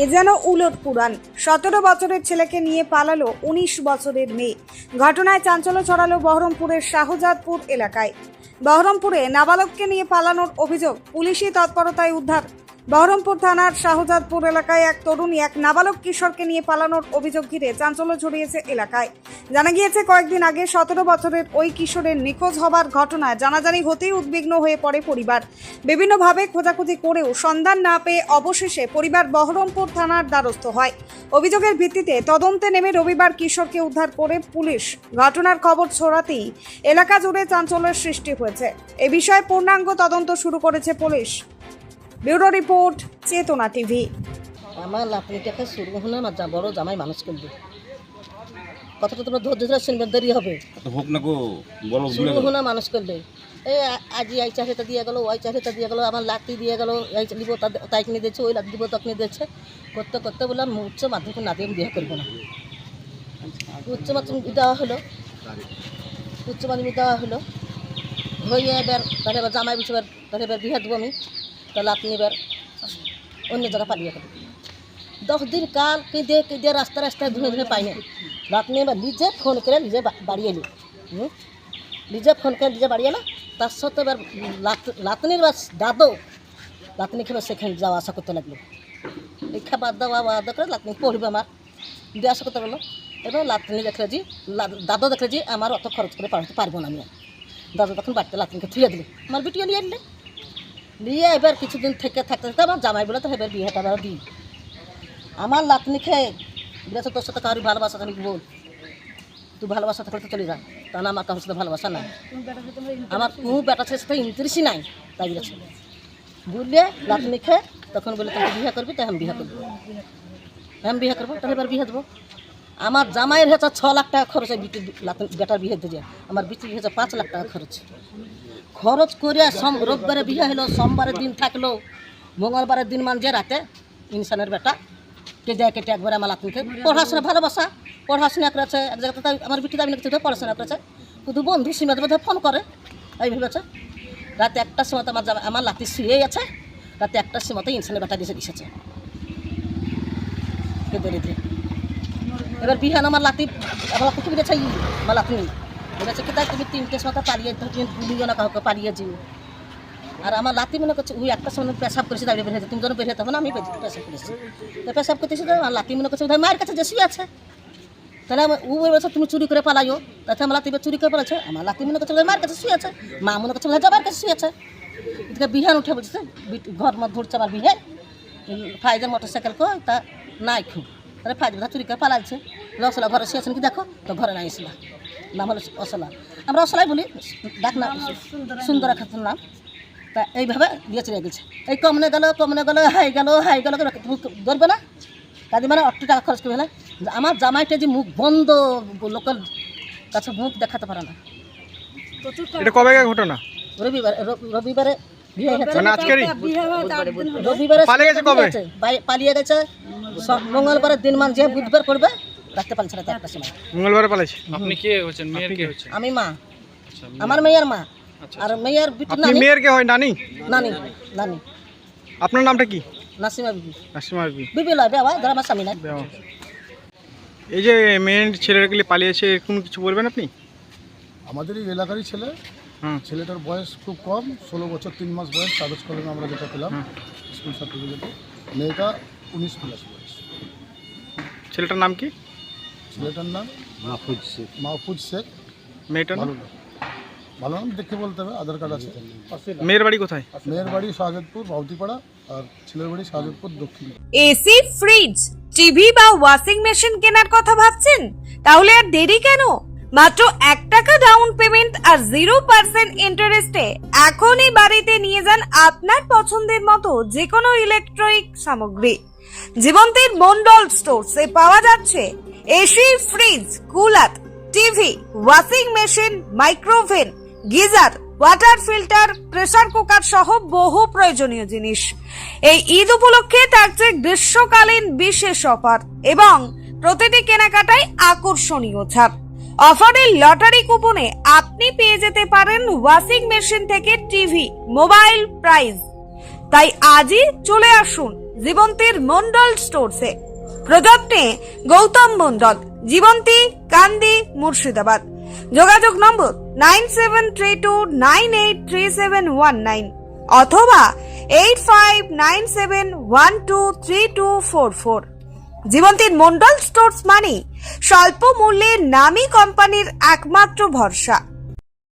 এ যেন উলট পুরাণ। 17 বছরের ছেলেকে নিয়ে পালালো 19 বছরের মেয়ে। ঘটনায় চাঞ্চল্য ছড়ালো বহরমপুরের শাহজাদপুর এলাকায়। বহরমপুরে নাবালককে নিয়ে পালানোর অভিযোগ, পুলিশি তৎপরতায় উদ্ধার। বহরমপুর থানার শাহজাদপুর এলাকায় এক তরুণী এক নাবালক কিশোরকে নিয়ে পালানোর অভিযোগ ঘিরে চাঞ্চল্য ছড়িয়েছে এলাকায়। জানা গিয়েছে, কয়েকদিন আগে 17 বছরের ওই কিশোরের নিখোঁজ হবার ঘটনায় জানাজানি হতেই উদ্বিগ্ন হয়ে পড়ে পরিবার। বিভিন্নভাবে খোঁজাখুঁজি করেও সন্ধান না পেয়ে অবশেষে পরিবার বহরমপুর থানার দ্বারস্থ হয়। অভিযোগের ভিত্তিতে তদন্তে নেমে রবিবার কিশোরকে উদ্ধার করে পুলিশ। ঘটনার খবর ছড়াতেই এলাকা জুড়ে চাঞ্চল্যের সৃষ্টি হয়েছে। এ বিষয়ে পূর্ণাঙ্গ তদন্ত শুরু করেছে পুলিশ। ব্যুরো রিপোর্ট, চেতনা টিভি। আমার লাপড়িটাকে শুরু হলে না বড় জামাই মানুষ করবে, কথাটা তোমরা ধৈর্য ধরে শুনবে, দেরি হবে হোক না গো, বলো শুরু হলে মানুষ করবে। এই আজি এই চাহিদা দিয়ে গেলো, ওই চাহিদা দিয়ে গেলো, আমার লাকড়ি দিয়ে গেলো, এই দিব তাই কিনে দিয়েছে, ওই লাখ দিব তা কিনে দিয়েছে, করতে করতে বললাম উচ্চ মাধ্যমিক না দিয়ে আমি বিয়ে করবো না। উচ্চ মাধ্যমিক দেওয়া হলো, উচ্চ মাধ্যমিক দেওয়া হলো হয়ে এবার তাহলে এবার জামাই বিছবার তাহলে এবার বিয়ে দেবো আমি, তাহলে আপনি এবার অন্য জায়গায় পালিয়ে গেল। 10 দিন কাল কেঁদে রাস্তায় ধুয়ে পাইনি। আপনি এবার নিজে ফোন করে নিজে বাড়ি এলো, নিজে ফোন করে নিজে বাড়ি এলো। তার সাথে এবার লাতনির বা দাদু লাতনি খেয়ে সেখানে যাওয়া আসা করতে লাগলো। এই খাবার দাওয়া করে লাতনি পড়বে আমার দিয়ে আসা করতে গেলো। এবার লাতনি দেখলে যে দাদু দেখলে যে আমার অত খরচ করে পাঠাতে পারবো না আমি। দাদু তখন বাড়িতে লাতনিকে থুয়ে দিলে, আমার বিটিও নিয়ে আনলে। নিয়ে এবার কিছুদিন থেকে থাকতে থাকতে আমার জামাই বলে তো এবার বিয়েটা আবার দিই। আমার লাতনি খেয়ে বলেছে তোর সাথে কারোর ভালোবাসা খালি বল, তুই ভালোবাসা থাকলে তো চলে যা, তা না আমার কারোর সাথে ভালোবাসা নাই, আমার কোনো বেটা ছেলের সাথে ইন্টারেস্টই নাই, তাই বলেছে। বুঝলে লাতনি খেয়ে তখন বলে তুই বিয়ে করবি, তাই আমি বিয়ে করবো, আমি বিয়ে করবো, তাহলে এবার বিয়ে দেবো। আমার জামাইয়ের হচ্ছে 6 লাখ টাকা খরচ হয় বেটার বিয়ে দিয়ে, আমার বিটির হচ্ছে 5 লাখ টাকা খরচ করে রোববারে বিয়ে হলো, সোমবারের দিন থাকলো, মঙ্গলবারের দিন মানছে রাতে ইনসানের বেটা কেটে একবারে আমার লাতনিকে পড়াশোনা ভালোবাসা পড়াশোনা করেছে এক জায়গাতে। আমার বিটি দাবি কিছু পড়াশোনা করেছে, শুধু বন্ধু সীমাতে বোধহয় ফোন করে এই ভেবেছে। রাতে 1টার সময় আমার লাতি শুয়েই আছে, রাতে 1টার সময় ইনসানের বেটা দিয়েছে দিয়ে। এবার বিহান আমার লাতি আমার কুটুম গেছে আমার লাতনি বলেছে কি তাই তুমি 3টের সময় পালিয়ে তুমি ভুলিও না কাউকে পালিয়ে যেও। আর আমার লাতি মনে করছে ওই 1টার সময় পেশাব করেছে, দাঁড়িয়ে বেরিয়েছে, তুমি যখন বেরিয়ে তখন আমি পেশাব করেছি, তো পেশাব করতেছি তো আমার লাতি মনে করছে মায়ের কাছে যে শুয়ে আছে, তাহলে ও বলছে তুমি চুরি করে পালাইও, তাতে আমার লাতি চুরি করে পালাচ্ছে। আমার লাতি মনে করছে মায়ের কাছে শুয়ে আছে, মা মনে করছে যাবার কাছে শুয়ে আছে। এদিকে বিহান উঠে বলছে ঘর মত ধরছে আমার বিহে ফাইজার মোটরসাইকেল কো তা নাই খুব, তাহলে ফাইজ বোধহয় চুরি করে পালাচ্ছে। অসলা ঘরে শুয়েছেন কি দেখো, তো ঘরে নাই আসলা, নাম হলো অসলা, আমরা অসলাই বলি, ডাক না সুন্দরা খাতুন নাম। তা এইভাবে দিয়ে চলে গেছে। এই কমনে গেল হাই গেল ধরবে না কাজে মানে 8 টাকা খরচ করবে না। আমার জামাইটা যে মুখ বন্ধ, লোকের কাছে মুখ দেখাতে পারে না। এটা কবেকার ঘটনা? রবিবারে বিয়ে হয়েছে, রবিবারে পালিয়ে গেছে। মঙ্গলবারের দিন মান যে বুধবার পড়বে রাখতে পারছে না, 1টার সময় মঙ্গলবারে পালাইছে। আপনি কে হচ্ছেন, মেয়ের কে হচ্ছেন? আমি মা, আমার মেয়ের মা, আর মেয়ের বিটি আপনি মেয়ের কে হয়? নানি। আপনার নামটা কি? নাসিমা বিবি। নাসিমা বিবি। বিবি লয় বেওয়া, ধর আমার স্বামী নাই। এই যে মেয়ের ছেলেগুলি পালিয়েছে, কোনো কিছু বলবেন আপনি? আমাদের এই এলাকারই ছেলে, ছেলেটার বয়স খুব কম, 16 বছর 3 মাস বয়স, কাগজ কলমে আমরা যেটা পেলাম স্কুল সার্টিফিকেটে। মেয়েটা 19 প্লাস বয়স। ছেলেটার নাম কি? ছেলেটার নাম মাহফুজ শেখ। মেয়েটার নাম ভালো নাম দেখে বলতে হবে, আধার কার্ড আছে। মেয়ের বাড়ি কোথায়? মেয়ের বাড়ি শাহজাদপুর বাউতিপাড়া, আর ছেলের বাড়ি শাহজাদপুর দক্ষিণ। এসি, ফ্রিজ, টিভি বা ওয়াশিং মেশিন কেনার কথা ভাবছেন? তাহলে আর দেরি কেন? মাত্র 1 টাকা ডাউন পেমেন্ট আর 0% ইন্টারেস্টে এখনই বাড়িতে নিয়ে যান আপনার পছন্দের মতো যে কোনো ইলেকট্রনিক সামগ্রী। জীবন্তীর মন্ডল স্টোরসে পাওয়া যাচ্ছে AC, fridge, cooler, TV, washing machine, microoven, geyser, water filter, pressure cooker সহ বহু প্রয়োজনীয় জিনিস। এই ঈদ উপলক্ষে থাকছে গ্রীষ্মকালীন বিশেষ অফার এবং প্রতিটি কেনাকাটায় আকর্ষণীয় ছাড়। অফারের লটারি কুপনে আপনি পেয়ে যেতে পারেন ওয়াশিং মেশিন থেকে টিভি, মোবাইল প্রাইজ। তাই আজই চলে আসুন জীবন্তীর মন্ডল স্টোরসে। প্রযত্নে গৌতম মন্ডল, জীবন্তী, কান্দি, মুর্শিদাবাদ। যোগাযোগ নম্বর 9732983719 অথবা 8597123244। জীবন্তীর মন্ডল স্টোরস মানে স্বল্প মূল্যে নামী কোম্পানির একমাত্র ভরসা।